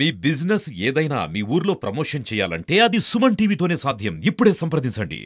మీ business ఏదైనా మీ ఊర్లో promotion చేయాలంటే అది సుమన్ టీవీతోనే సాధ్యం. ఇప్పుడే సంప్రదించండి.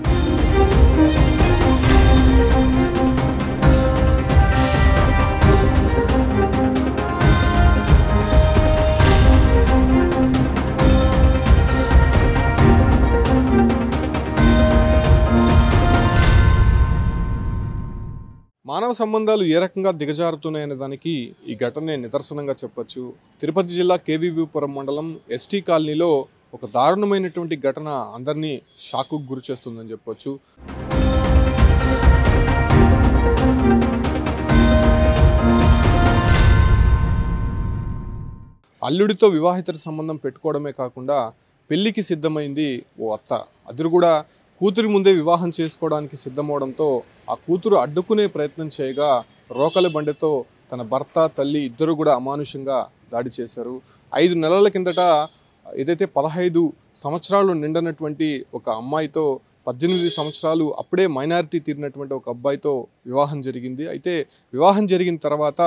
మానవ సంబంధాలు ఏ రకంగా దిగజారుతున్నాయనే దానికి ఈ ఘటనే నిదర్శనంగా చెప్పొచ్చు. తిరుపతి జిల్లా కేవీబీపురం మండలం ఎస్టీ కాలనీలో ఒక దారుణమైనటువంటి ఘటన అందరినీ షాకుకు గురి చేస్తుందని చెప్పొచ్చు. అల్లుడితో వివాహితర సంబంధం పెట్టుకోవడమే కాకుండా పెళ్లికి సిద్ధమైంది ఓ అత్త. అది కూడా కూతురి ముందే వివాహం చేసుకోవడానికి సిద్ధమవడంతో ఆ కూతురు అడ్డుకునే ప్రయత్నం చేయగా రోకలి బండితో తన భర్త తల్లి ఇద్దరు కూడా అమానుషంగా దాడి చేశారు. 5 నెలల కిందట ఏదైతే 15 సంవత్సరాలు నిండనటువంటి ఒక అమ్మాయితో 18 సంవత్సరాలు అప్పుడే మైనారిటీ తీరినటువంటి ఒక అబ్బాయితో వివాహం జరిగింది. అయితే వివాహం జరిగిన తర్వాత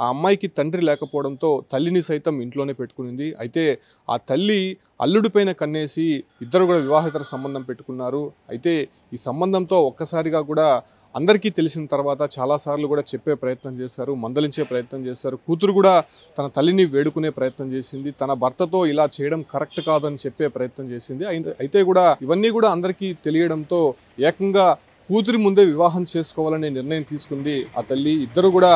ఆ అమ్మాయికి తండ్రి లేకపోవడంతో తల్లిని సైతం ఇంట్లోనే పెట్టుకునింది. అయితే ఆ తల్లి అల్లుడిపైన కన్నేసి ఇద్దరు కూడా వివాహేతర సంబంధం పెట్టుకున్నారు. అయితే ఈ సంబంధంతో ఒక్కసారిగా కూడా అందరికీ తెలిసిన తర్వాత చాలాసార్లు కూడా చెప్పే ప్రయత్నం చేశారు, మందలించే ప్రయత్నం చేశారు. కూతురు కూడా తన తల్లిని వేడుకునే ప్రయత్నం చేసింది. తన భర్తతో ఇలా చేయడం కరెక్ట్ కాదని చెప్పే ప్రయత్నం చేసింది. అయితే కూడా ఇవన్నీ కూడా అందరికీ తెలియడంతో ఏకంగా కూతురి ముందే వివాహం చేసుకోవాలనే నిర్ణయం తీసుకుంది ఆ తల్లి. ఇద్దరు కూడా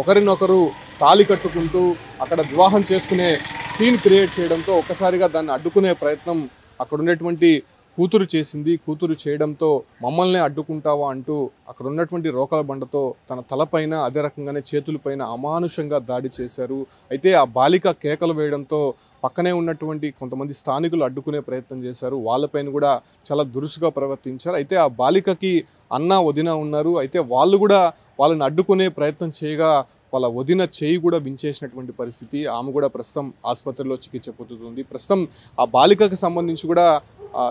ఒకరినొకరు తాళి కట్టుకుంటూ అక్కడ వివాహం చేసుకునే సీన్ క్రియేట్ చేయడంతో ఒక్కసారిగా దాన్ని అడ్డుకునే ప్రయత్నం అక్కడ ఉన్నటువంటి కూతురు చేసింది. కూతురు చేయడంతో మమ్మల్ని అడ్డుకుంటావా అంటూ అక్కడ ఉన్నటువంటి రోకల బండతో తన తలపైన అదే రకంగానే చేతులపైన అమానుషంగా దాడి చేశారు. అయితే ఆ బాలిక కేకలు వేయడంతో పక్కనే ఉన్నటువంటి కొంతమంది స్థానికులు అడ్డుకునే ప్రయత్నం చేశారు. వాళ్ళపైన కూడా చాలా దురుసుగా ప్రవర్తించారు. అయితే ఆ బాలికకి అన్న వదిన ఉన్నారు. అయితే వాళ్ళు కూడా వాళ్ళని అడ్డుకునే ప్రయత్నం చేయగా వాళ్ళ వదిన చేయి కూడా వించేసినటువంటి పరిస్థితి. ఆమె కూడా ప్రస్తుతం ఆసుపత్రిలో చికిత్స పొందుతుంది. ప్రస్తుతం ఆ బాలికకు సంబంధించి కూడా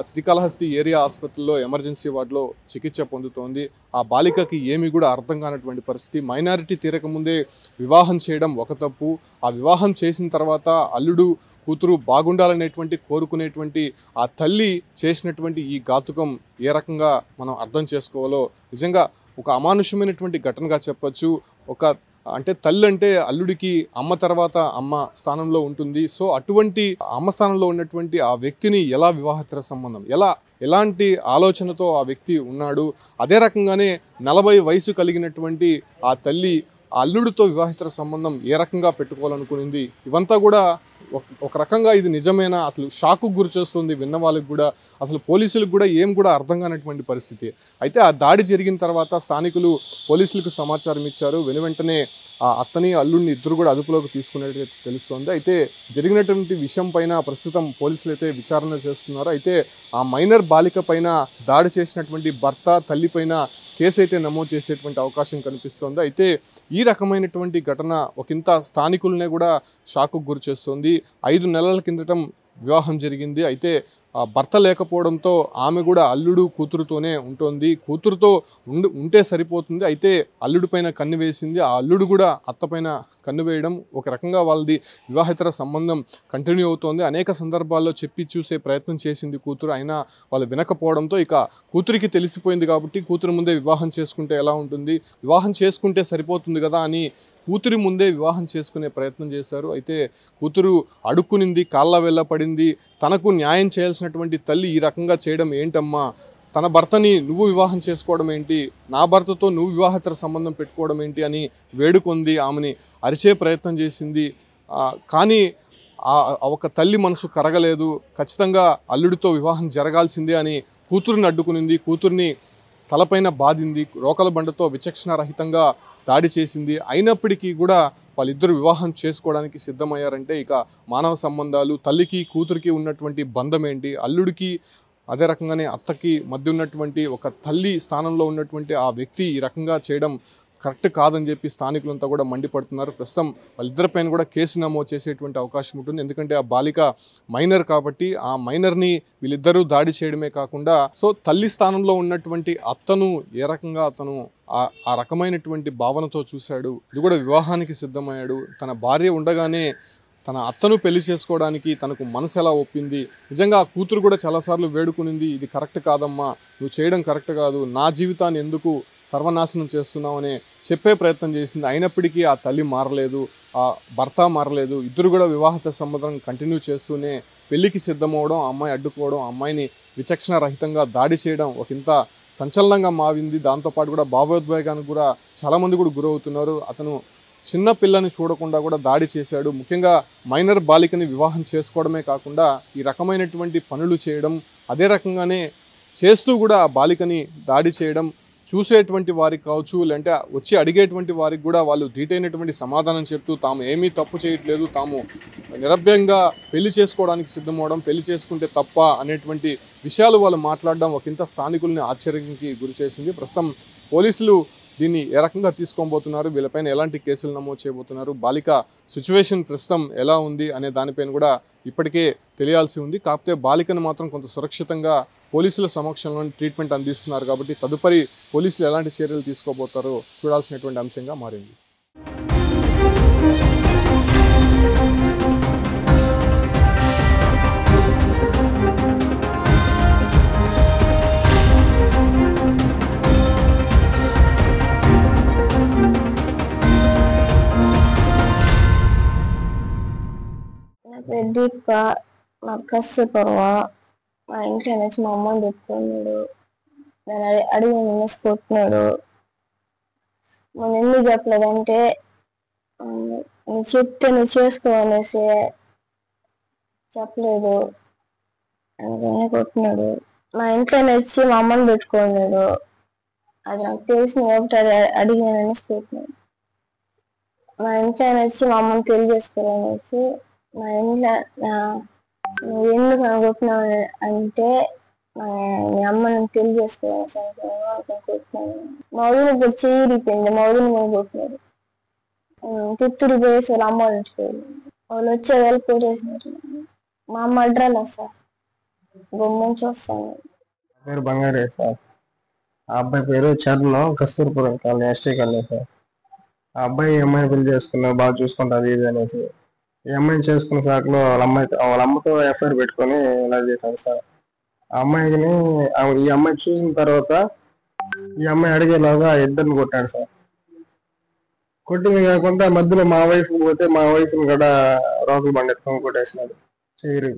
శ్రీకాళహస్తి ఏరియా ఆసుపత్రిలో ఎమర్జెన్సీ వార్డులో చికిత్స పొందుతోంది. ఆ బాలికకి ఏమీ కూడా అర్థం కానటువంటి పరిస్థితి. మైనారిటీ తీరకముందే వివాహం చేయడం ఒక తప్పు. ఆ వివాహం చేసిన తర్వాత అల్లుడు కూతురు బాగుండాలనేటువంటి కోరుకునేటువంటి ఆ తల్లి చేసినటువంటి ఈ ఘాతుకం ఏ రకంగా మనం అర్థం చేసుకోవాలో నిజంగా ఒక అమానుషమైనటువంటి ఘటనగా చెప్పొచ్చు. అంటే తల్లి అంటే అల్లుడికి అమ్మ తర్వాత అమ్మ స్థానంలో ఉంటుంది. సో అటువంటి అమ్మ స్థానంలో ఉన్నటువంటి ఆ వ్యక్తిని ఎలా వివాహేతర సంబంధం ఎలాంటి ఆలోచనతో ఆ వ్యక్తి ఉన్నాడు. అదే రకంగానే 40 వయసు కలిగినటువంటి ఆ తల్లి ఆ అల్లుడితో వివాహేతర సంబంధం ఏ రకంగా పెట్టుకోవాలనుకునింది. ఇవంతా కూడా ఒక రకంగా ఇది నిజమేనా, అసలు షాకు గురి చేస్తుంది విన్న వాళ్ళకి కూడా. అసలు పోలీసులకు కూడా ఏం కూడా అర్థం కానటువంటి పరిస్థితి. అయితే ఆ దాడి జరిగిన తర్వాత స్థానికులు పోలీసులకు సమాచారం ఇచ్చారు. వెనువెంటనే ఆ అత్తని అల్లుడిని ఇద్దరు కూడా అదుపులోకి తీసుకున్నట్టు తెలుస్తోంది. అయితే జరిగినటువంటి విషయం పైన ప్రస్తుతం పోలీసులు అయితే విచారణ చేస్తున్నారు. అయితే ఆ మైనర్ బాలిక పైన దాడి చేసినటువంటి భర్త తల్లి పైన కేసు అయితే నమోదు చేసేటువంటి అవకాశం కనిపిస్తోంది. అయితే ఈ రకమైనటువంటి ఘటన ఒకంత స్థానికులనే కూడా షాకు గురి చేస్తుంది. 5 నెలల కిందటం వివాహం జరిగింది. అయితే భర్త లేకపోవడంతో ఆమె కూడా అల్లుడు కూతురుతోనే ఉంటుంది. కూతురుతో ఉంటే సరిపోతుంది. అయితే అల్లుడి పైన కన్ను వేసింది. ఆ అల్లుడు కూడా అత్త పైన కన్ను వేయడం ఒక రకంగా వాళ్ళది వివాహేతర సంబంధం కంటిన్యూ అవుతోంది. అనేక సందర్భాల్లో చెప్పి చూసే ప్రయత్నం చేసింది కూతురు. అయినా వాళ్ళు వినకపోవడంతో ఇక కూతురికి తెలిసిపోయింది కాబట్టి కూతురు ముందే వివాహం చేసుకుంటే ఎలా ఉంటుంది, వివాహం చేసుకుంటే సరిపోతుంది కదా అని కూతురి ముందే వివాహం చేసుకునే ప్రయత్నం చేశారు. అయితే కూతురు అడుక్కునింది, కాళ్ళ వెళ్ళ పడింది. తనకు న్యాయం చేయాల్సినటువంటి తల్లి ఈ రకంగా చేయడం ఏంటమ్మా, తన భర్తని నువ్వు వివాహం చేసుకోవడం ఏంటి, నా భర్తతో నువ్వు వివాహేతర సంబంధం పెట్టుకోవడం ఏంటి అని వేడుకొంది. ఆమెని అరిచే ప్రయత్నం చేసింది. కానీ ఒక తల్లి మనసు కరగలేదు. ఖచ్చితంగా అల్లుడితో వివాహం జరగాల్సిందే అని కూతురుని అడ్డుకునింది. కూతుర్ని తలపైన బాధింది. రోకల బండతో విచక్షణారహితంగా దాడి చేసింది. అయినప్పటికీ కూడా వాళ్ళిద్దరు వివాహం చేసుకోవడానికి సిద్ధమయ్యారంటే ఇక మానవ సంబంధాలు, తల్లికి కూతురికి ఉన్నటువంటి బంధం ఏంటి, అల్లుడికి అదే రకంగానే అత్తకి మధ్య ఉన్నటువంటి ఒక తల్లి స్థానంలో ఉన్నటువంటి ఆ వ్యక్తి ఈ రకంగా చేయడం కరెక్ట్ కాదని చెప్పి స్థానికులంతా కూడా మండిపడుతున్నారు. ప్రస్తుతం వాళ్ళిద్దరిపైన కూడా కేసు నమోదు చేసేటువంటి అవకాశం ఉంటుంది. ఎందుకంటే ఆ బాలిక మైనర్ కాబట్టి ఆ మైనర్ని వీళ్ళిద్దరూ దాడి చేయడమే కాకుండా సో తల్లి స్థానంలో ఉన్నటువంటి అత్తను ఏ రకంగా అతను ఆ రకమైనటువంటి భావనతో చూశాడు. ఇది కూడా వివాహానికి సిద్ధమయ్యాడు. తన భార్య ఉండగానే తన అత్తను పెళ్లి చేసుకోవడానికి తనకు మనసు ఎలా ఒప్పింది, నిజంగా ఆ కూతురు కూడా చాలాసార్లు వేడుకునింది, ఇది కరెక్ట్ కాదమ్మా, నువ్వు చేయడం కరెక్ట్ కాదు, నా జీవితాన్ని ఎందుకు సర్వనాశనం చేస్తున్నావు అనే చెప్పే ప్రయత్నం చేసింది. అయినప్పటికీ ఆ తల్లి మారలేదు, ఆ భర్త మారలేదు. ఇద్దరు కూడా వివాహత సంబంధం కంటిన్యూ చేస్తూనే పెళ్లికి సిద్ధమవడం, ఆ అమ్మాయి అడ్డుకోవడం, ఆ అమ్మాయిని విచక్షణ రహితంగా దాడి చేయడం ఒకంత సంచలనంగా మారింది. దాంతోపాటు కూడా భావోద్వేగానికి కూడా చాలామంది కూడా గురవుతున్నారు. అతను చిన్న పిల్లని చూడకుండా కూడా దాడి చేశాడు. ముఖ్యంగా మైనర్ బాలికని వివాహం చేసుకోవడమే కాకుండా ఈ రకమైనటువంటి పనులు చేయడం, అదే రకంగానే చేస్తూ కూడా ఆ బాలికని దాడి చేయడం, చూసేటువంటి వారికి కావచ్చు, లేదంటే వచ్చి అడిగేటువంటి వారికి కూడా వాళ్ళు ధీటైనటువంటి సమాధానం చెప్తూ తాము ఏమీ తప్పు చేయట్లేదు, తాము నిరభ్యంగా పెళ్లి చేసుకోవడానికి సిద్ధమవడం, పెళ్లి చేసుకుంటే తప్ప అనేటువంటి విషయాలు వాళ్ళు మాట్లాడడం ఒకంత స్థానికుల్ని ఆశ్చర్యానికి గురి చేసింది. ప్రస్తుతం పోలీసులు దీన్ని ఏ రకంగా తీసుకోబోతున్నారు, వీళ్ళపైన ఎలాంటి కేసులు నమోదు చేయబోతున్నారు, బాలిక సిచ్యువేషన్ ప్రస్తుతం ఎలా ఉంది అనే దానిపైన కూడా ఇప్పటికే తెలియాల్సి ఉంది. కాకపోతే బాలికను మాత్రం కొంత సురక్షితంగా పోలీసుల సమక్షంలో ట్రీట్మెంట్ అందిస్తున్నారు కాబట్టి తదుపరి పోలీసులు ఎలాంటి చర్యలు తీసుకోబోతారో చూడాల్సినటువంటి అంశంగా మారింది. నా పేరు దీపిక, నా కస్తూర్పర్వ. మా ఇంట్లో నుంచి మా అమ్మని పెట్టుకున్నాడు, నేను అడిగిన నిన్నేసి కొట్టినాడు. మనం ఎందుకు చెప్పలేదంటే నువ్వు చెప్తే నువ్వు చేసుకోవనేసి చెప్పలేదు, అందుకనే కొట్టినాడు. మా ఇంట్లో వచ్చి మా అమ్మని పెట్టుకున్నాడు, అది నాకు తెలిసిన ఒకటి అడిగినాననేసి కొట్టినాడు. మా ఇంట్లో వచ్చి మా అమ్మని తెలియజేసుకోవాలనేసి మా ఇంట్లో నువ్వు ఎందుకు అనుకుంటున్నావు అంటే మీ అమ్మ నేను తెలియజేసుకోవాలని అనుకుంటున్నాను. మా వదిన ఇప్పుడు చేరిపోయింది, మా వదిన కూడా కొట్టినారు. పుత్తూరు పోయేసి వాళ్ళ అమ్మ వాళ్ళ ఇంటికి వెళ్ళింది, వాళ్ళు వచ్చే వేళ కొట్టేసినారు. మా అమ్మ అడ్రాలా సార్, గుమ్మం చూస్తాను. పేరు బంగారే సార్. ఆ అబ్బాయి పేరు Charan, Kasturpuram colony, ST colony sir. ఆ అబ్బాయి ఈ అమ్మాయిని పెళ్లి చేసుకున్నా, బాగా చూసుకుంటారు ఇది అనేసి ఈ అమ్మాయిని చేసుకున్న సాకులో వాళ్ళ అమ్మతో ఎఫ్ఐఆర్ పెట్టుకొని ఇలా చేశారు సార్. ఆ అమ్మాయిని ఈ అమ్మాయి చూసిన తర్వాత ఈ అమ్మాయి అడిగేలాగా ఇద్దరిని కొట్టాడు సార్. కొట్టింది కాకుండా మధ్యలో మా వైఫ్ పోతే మా వైఫ్ని కూడా రోకలు బండి ఎత్తుకొని కొట్టేసినాడు, చేయరు.